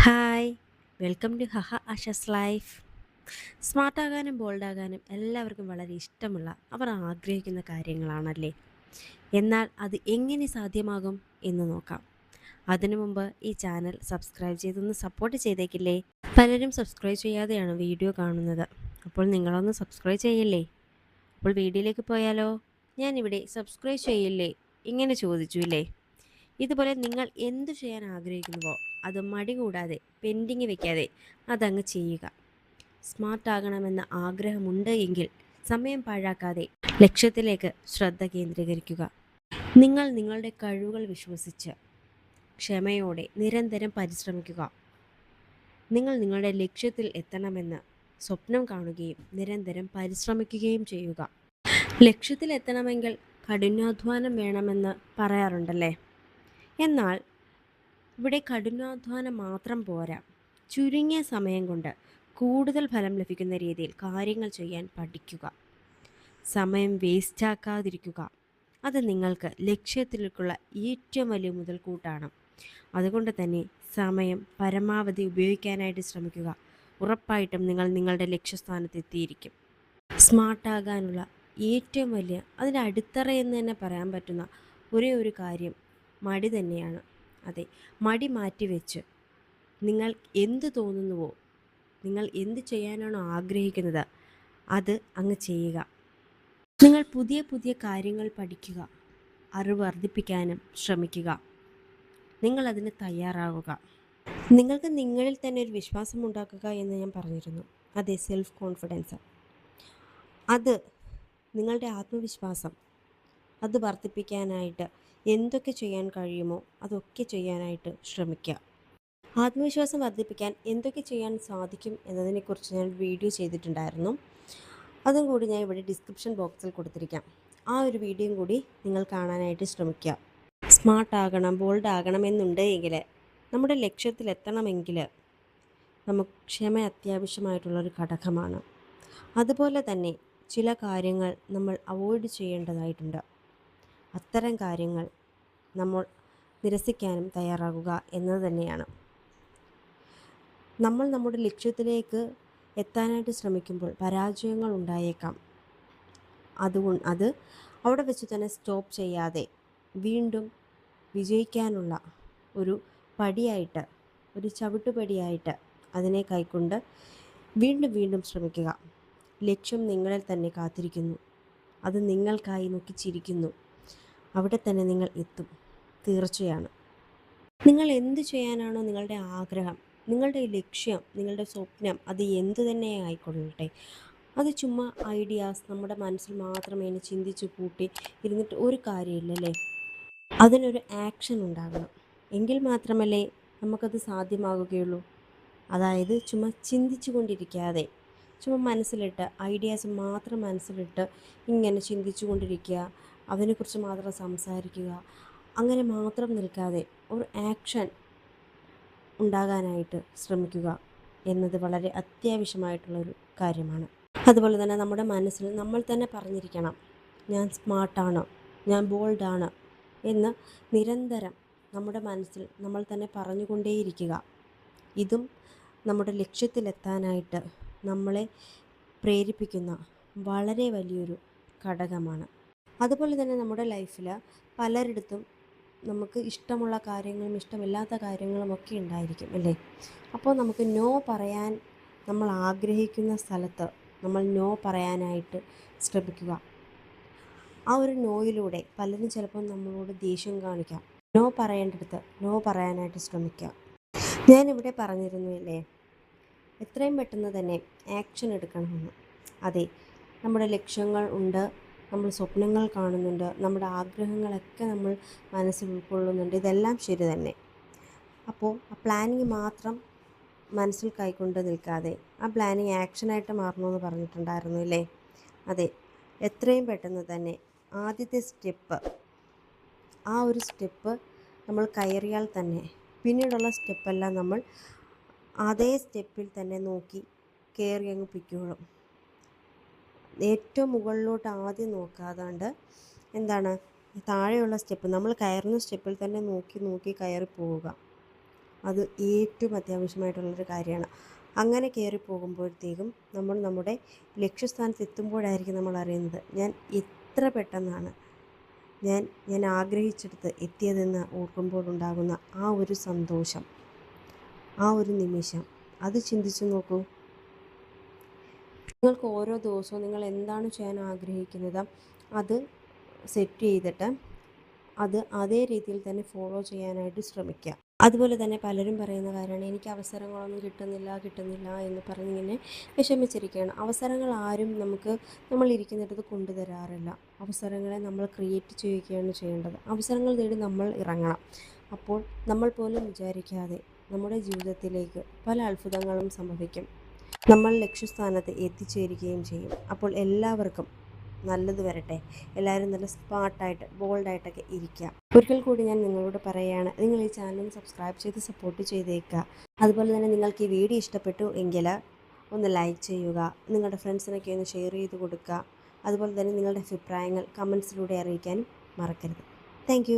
Hi, welcome to ഹഹ Asha's life. സ്മാർട്ടാകാനും ബോൾഡാകാനും എല്ലാവർക്കും വളരെ ഇഷ്ടമുള്ള അവർ ആഗ്രഹിക്കുന്ന കാര്യങ്ങളാണല്ലേ. എന്നാൽ അത് എങ്ങനെ സാധ്യമാകും എന്ന് നോക്കാം. അതിനു മുമ്പ് ഈ ചാനൽ സബ്സ്ക്രൈബ് ചെയ്തൊന്ന് സപ്പോർട്ട് ചെയ്തേക്കില്ലേ. പലരും സബ്സ്ക്രൈബ് ചെയ്യാതെയാണ് വീഡിയോ കാണുന്നത്. അപ്പോൾ നിങ്ങളൊന്ന് സബ്സ്ക്രൈബ് ചെയ്യില്ലേ. അപ്പോൾ വീഡിയോയിലേക്ക് പോയാലോ. ഞാനിവിടെ സബ്സ്ക്രൈബ് ചെയ്യില്ലേ ഇങ്ങനെ ചോദിച്ചു ഇല്ലേ. ഇതുപോലെ നിങ്ങൾ എന്തു ചെയ്യാൻ ആഗ്രഹിക്കുന്നുവോ അത് മടി കൂടാതെ പെൻഡിങ് വെക്കാതെ അതങ്ങ് ചെയ്യുക. സ്മാർട്ട് ആകണമെന്ന ആഗ്രഹമുണ്ട് എങ്കിൽ സമയം പാഴാക്കാതെ ലക്ഷ്യത്തിലേക്ക് ശ്രദ്ധ കേന്ദ്രീകരിക്കുക. നിങ്ങൾ നിങ്ങളുടെ കഴിവുകൾ വിശ്വസിച്ച് ക്ഷമയോടെ നിരന്തരം പരിശ്രമിക്കുക. നിങ്ങൾ നിങ്ങളുടെ ലക്ഷ്യത്തിൽ എത്തണമെന്ന് സ്വപ്നം കാണുകയും നിരന്തരം പരിശ്രമിക്കുകയും ചെയ്യുക. ലക്ഷ്യത്തിൽ എത്തണമെങ്കിൽ കഠിനാധ്വാനം വേണമെന്ന് പറയാറുണ്ടല്ലേ. എന്നാൽ ഇവിടെ കഠിനാധ്വാനം മാത്രം പോരാ. ചുരുങ്ങിയ സമയം കൊണ്ട് കൂടുതൽ ഫലം ലഭിക്കുന്ന രീതിയിൽ കാര്യങ്ങൾ ചെയ്യാൻ പഠിക്കുക. സമയം വേസ്റ്റാക്കാതിരിക്കുക. അത് നിങ്ങൾക്ക് ലക്ഷ്യത്തിലേക്കുള്ള ഏറ്റവും വലിയ മുതൽക്കൂട്ടാണ്. അതുകൊണ്ട് തന്നെ സമയം പരമാവധി ഉപയോഗിക്കാനായിട്ട് ശ്രമിക്കുക. ഉറപ്പായിട്ടും നിങ്ങൾ നിങ്ങളുടെ ലക്ഷ്യസ്ഥാനത്തെത്തിയിരിക്കും. സ്മാർട്ടാകാനുള്ള ഏറ്റവും വലിയ അതിൻ്റെ അടിത്തറ എന്ന് തന്നെ പറയാൻ പറ്റുന്ന ഒരേ ഒരു കാര്യം മടി തന്നെയാണ്. അതെ, മടി മാറ്റിവെച്ച് നിങ്ങൾ എന്ത് തോന്നുന്നുവോ, നിങ്ങൾ എന്ത് ചെയ്യാനാണോ ആഗ്രഹിക്കുന്നത് അത് അങ്ങ് ചെയ്യുക. നിങ്ങൾ പുതിയ പുതിയ കാര്യങ്ങൾ പഠിക്കുക, അറിവ് വർദ്ധിപ്പിക്കാനും ശ്രമിക്കുക. നിങ്ങൾ അതിന് തയ്യാറാവുക. നിങ്ങൾക്ക് നിങ്ങളിൽ തന്നെ ഒരു വിശ്വാസം ഉണ്ടാക്കുക എന്ന് ഞാൻ പറഞ്ഞിരുന്നു. അതെ, സെൽഫ് കോൺഫിഡൻസ്. അത് നിങ്ങളുടെ ആത്മവിശ്വാസം അത് വർദ്ധിപ്പിക്കാനായിട്ട് എന്തൊക്കെ ചെയ്യാൻ കഴിയുമോ അതൊക്കെ ചെയ്യാനായിട്ട് ശ്രമിക്കുക. ആത്മവിശ്വാസം വർദ്ധിപ്പിക്കാൻ എന്തൊക്കെ ചെയ്യാൻ സാധിക്കും എന്നതിനെക്കുറിച്ച് ഞാൻ വീഡിയോ ചെയ്തിട്ടുണ്ടായിരുന്നു. അതും കൂടി ഞാൻ ഇവിടെ ഡിസ്ക്രിപ്ഷൻ ബോക്സിൽ കൊടുത്തിരിക്കാം. ആ ഒരു വീഡിയോയും കൂടി നിങ്ങൾ കാണാനായിട്ട് ശ്രമിക്കുക. സ്മാർട്ട് ആകണം, ബോൾഡ് ആകണം എന്നുണ്ടെങ്കിൽ, നമ്മുടെ ലക്ഷ്യത്തിലെത്തണമെങ്കിൽ നമുക്ക് ക്ഷമ അത്യാവശ്യമായിട്ടുള്ളൊരു ഘടകമാണ്. അതുപോലെ തന്നെ ചില കാര്യങ്ങൾ നമ്മൾ അവോയ്ഡ് ചെയ്യേണ്ടതായിട്ടുണ്ട്. അത്തരം കാര്യങ്ങൾ നമ്മൾ നിരസിക്കാനും തയ്യാറാകുക എന്നത് തന്നെയാണ്. നമ്മൾ നമ്മുടെ ലക്ഷ്യത്തിലേക്ക് എത്താനായിട്ട് ശ്രമിക്കുമ്പോൾ പരാജയങ്ങൾ ഉണ്ടായേക്കാം. അത് അവിടെ വെച്ച് തന്നെ സ്റ്റോപ്പ് ചെയ്യാതെ വീണ്ടും വിജയിക്കാനുള്ള ഒരു പടിയായിട്ട്, ഒരു ചവിട്ടുപടിയായിട്ട് അതിനെ കൈക്കൊണ്ട് വീണ്ടും വീണ്ടും ശ്രമിക്കുക. ലക്ഷ്യം നിങ്ങളിൽ തന്നെ കാത്തിരിക്കുന്നു. അത് നിങ്ങൾക്കായി നോക്കിച്ചിരിക്കുന്നു. അവിടെ തന്നെ നിങ്ങൾ എത്തും, തീർച്ചയാണ്. നിങ്ങൾ എന്ത് ചെയ്യാനാണോ നിങ്ങളുടെ ആഗ്രഹം, നിങ്ങളുടെ ലക്ഷ്യം, നിങ്ങളുടെ സ്വപ്നം, അത് എന്തു തന്നെ ആയിക്കൊള്ളട്ടെ, അത് ചുമ്മാ ഐഡിയാസ് നമ്മുടെ മനസ്സിൽ മാത്രമേ ഇനി ചിന്തിച്ചു കൂട്ടി ഇരുന്നിട്ട് ഒരു കാര്യമില്ലല്ലേ. അതിനൊരു ആക്ഷൻ ഉണ്ടാകണം. എങ്കിൽ മാത്രമല്ലേ നമുക്കത് സാധ്യമാകുകയുള്ളൂ. അതായത് ചുമ്മാ ചിന്തിച്ചു കൊണ്ടിരിക്കാതെ, ചുമ്മാ മനസ്സിലിട്ട് ഐഡിയാസ് മാത്രം മനസ്സിലിട്ട് ഇങ്ങനെ ചിന്തിച്ചു കൊണ്ടിരിക്കുക, അതിനെക്കുറിച്ച് മാത്രം സംസാരിക്കുക, അങ്ങനെ മാത്രം നിൽക്കാതെ ഒരു ആക്ഷൻ ഉണ്ടാകാനായിട്ട് ശ്രമിക്കുക എന്നത് വളരെ അത്യാവശ്യമായിട്ടുള്ളൊരു കാര്യമാണ്. അതുപോലെ തന്നെ നമ്മുടെ മനസ്സിൽ നമ്മൾ തന്നെ പറഞ്ഞിരിക്കണം, ഞാൻ സ്മാർട്ടാണ്, ഞാൻ ബോൾഡാണ് എന്ന് നിരന്തരം നമ്മുടെ മനസ്സിൽ നമ്മൾ തന്നെ പറഞ്ഞുകൊണ്ടേയിരിക്കുക. ഇതും നമ്മുടെ ലക്ഷ്യത്തിലെത്താനായിട്ട് നമ്മളെ പ്രേരിപ്പിക്കുന്ന വളരെ വലിയൊരു ഘടകമാണ്. അതുപോലെ തന്നെ നമ്മുടെ ലൈഫിൽ പലരിടത്തും നമുക്ക് ഇഷ്ടമുള്ള കാര്യങ്ങളും ഇഷ്ടമില്ലാത്ത കാര്യങ്ങളും ഒക്കെ ഉണ്ടായിരിക്കും അല്ലേ. അപ്പോൾ നമുക്ക് നോ പറയാൻ നമ്മൾ ആഗ്രഹിക്കുന്ന സ്ഥലത്ത് നമ്മൾ നോ പറയാനായിട്ട് ശ്രമിക്കുക. ആ ഒരു നോയിലൂടെ പലരും ചിലപ്പോൾ നമ്മളോട് ദേഷ്യം കാണിക്കാം. നോ പറയേണ്ടടുത്ത് നോ പറയാനായിട്ട് ശ്രമിക്കുക. ഞാനിവിടെ പറഞ്ഞിരുന്നു അല്ലേ, എത്രയും പെട്ടെന്ന് തന്നെ ആക്ഷൻ എടുക്കണമെന്ന്. അതെ, നമ്മുടെ ലക്ഷ്യങ്ങൾ ഉണ്ട്, നമ്മൾ സ്വപ്നങ്ങൾ കാണുന്നുണ്ട്, നമ്മുടെ ആഗ്രഹങ്ങളൊക്കെ നമ്മൾ മനസ്സിൽ ഉൾക്കൊള്ളുന്നുണ്ട്, ഇതെല്ലാം ശരി തന്നെ. അപ്പോൾ ആ പ്ലാനിങ് മാത്രം മനസ്സിൽ കൈക്കൊണ്ട് നിൽക്കാതെ ആ പ്ലാനിങ് ആക്ഷനായിട്ട് മാറണമെന്ന് പറഞ്ഞിട്ടുണ്ടായിരുന്നു അല്ലേ. അതെ, എത്രയും പെട്ടെന്ന് തന്നെ ആദ്യത്തെ സ്റ്റെപ്പ്, ആ ഒരു സ്റ്റെപ്പ് നമ്മൾ കയറിയാൽ തന്നെ പിന്നീടുള്ള സ്റ്റെപ്പെല്ലാം നമ്മൾ അതേ സ്റ്റെപ്പിൽ തന്നെ നോക്കി കയറി അങ്ങ് പൊയ്ക്കോളും. ഏറ്റവും മുകളിലോട്ട് ആദ്യം നോക്കാതാണ്ട് എന്താണ് താഴെയുള്ള സ്റ്റെപ്പ്, നമ്മൾ കയറുന്ന സ്റ്റെപ്പിൽ തന്നെ നോക്കി നോക്കി കയറി പോവുക. അത് ഏറ്റവും അത്യാവശ്യമായിട്ടുള്ളൊരു കാര്യമാണ്. അങ്ങനെ കയറി പോകുമ്പോഴത്തേക്കും നമ്മൾ നമ്മുടെ ലക്ഷ്യസ്ഥാനത്ത് എത്തുമ്പോഴായിരിക്കും നമ്മൾ അറിയുന്നത് ഞാൻ എത്ര പെട്ടെന്നാണ് ഞാൻ ആഗ്രഹിച്ചെടുത്ത് എത്തിയതെന്ന് ഓർക്കുമ്പോഴുണ്ടാകുന്ന ആ ഒരു സന്തോഷം, ആ ഒരു നിമിഷം, അത് ചിന്തിച്ചു നോക്കൂ. നിങ്ങൾക്ക് ഓരോ ദിവസവും നിങ്ങൾ എന്താണ് ചെയ്യാൻ ആഗ്രഹിക്കുന്നത് അത് സെറ്റ് ചെയ്തിട്ട് അത് അതേ രീതിയിൽ തന്നെ ഫോളോ ചെയ്യാനായിട്ട് ശ്രമിക്കുക. അതുപോലെ തന്നെ പലരും പറയുന്ന കാര്യമാണ് എനിക്ക് അവസരങ്ങളൊന്നും കിട്ടുന്നില്ല എന്ന് പറഞ്ഞിങ്ങനെ വിഷമിച്ചിരിക്കുകയാണ്. അവസരങ്ങൾ ആരും നമ്മളിരിക്കുന്നിടത്ത് കൊണ്ടുതരാറില്ല. അവസരങ്ങളെ നമ്മൾ ക്രിയേറ്റ് ചെയ്യുകയാണ് ചെയ്യേണ്ടത്. അവസരങ്ങൾ തേടി നമ്മൾ ഇറങ്ങണം. അപ്പോൾ നമ്മൾ പോലും വിചാരിക്കാതെ നമ്മുടെ ജീവിതത്തിലേക്ക് പല അത്ഭുതങ്ങളും സംഭവിക്കും. നമ്മൾ ലക്ഷ്യസ്ഥാനത്ത് എത്തിച്ചേരുകയും ചെയ്യും. അപ്പോൾ എല്ലാവർക്കും നല്ലത് വരട്ടെ. എല്ലാവരും നല്ല സ്മാർട്ടായിട്ട് ബോൾഡായിട്ടൊക്കെ ഇരിക്കുക. ഒരിക്കൽ കൂടി ഞാൻ നിങ്ങളോട് പറയുകയാണ്, നിങ്ങൾ ഈ ചാനൽ സബ്സ്ക്രൈബ് ചെയ്ത് സപ്പോർട്ട് ചെയ്തേക്കുക. അതുപോലെ തന്നെ നിങ്ങൾക്ക് ഈ വീഡിയോ ഇഷ്ടപ്പെട്ടു എങ്കിൽ ഒന്ന് ലൈക്ക് ചെയ്യുക, നിങ്ങളുടെ ഫ്രണ്ട്സിനൊക്കെ ഒന്ന് ഷെയർ ചെയ്ത് കൊടുക്കുക. അതുപോലെ തന്നെ നിങ്ങളുടെ അഭിപ്രായങ്ങൾ കമൻസിലൂടെ അറിയിക്കാനും മറക്കരുത്. താങ്ക്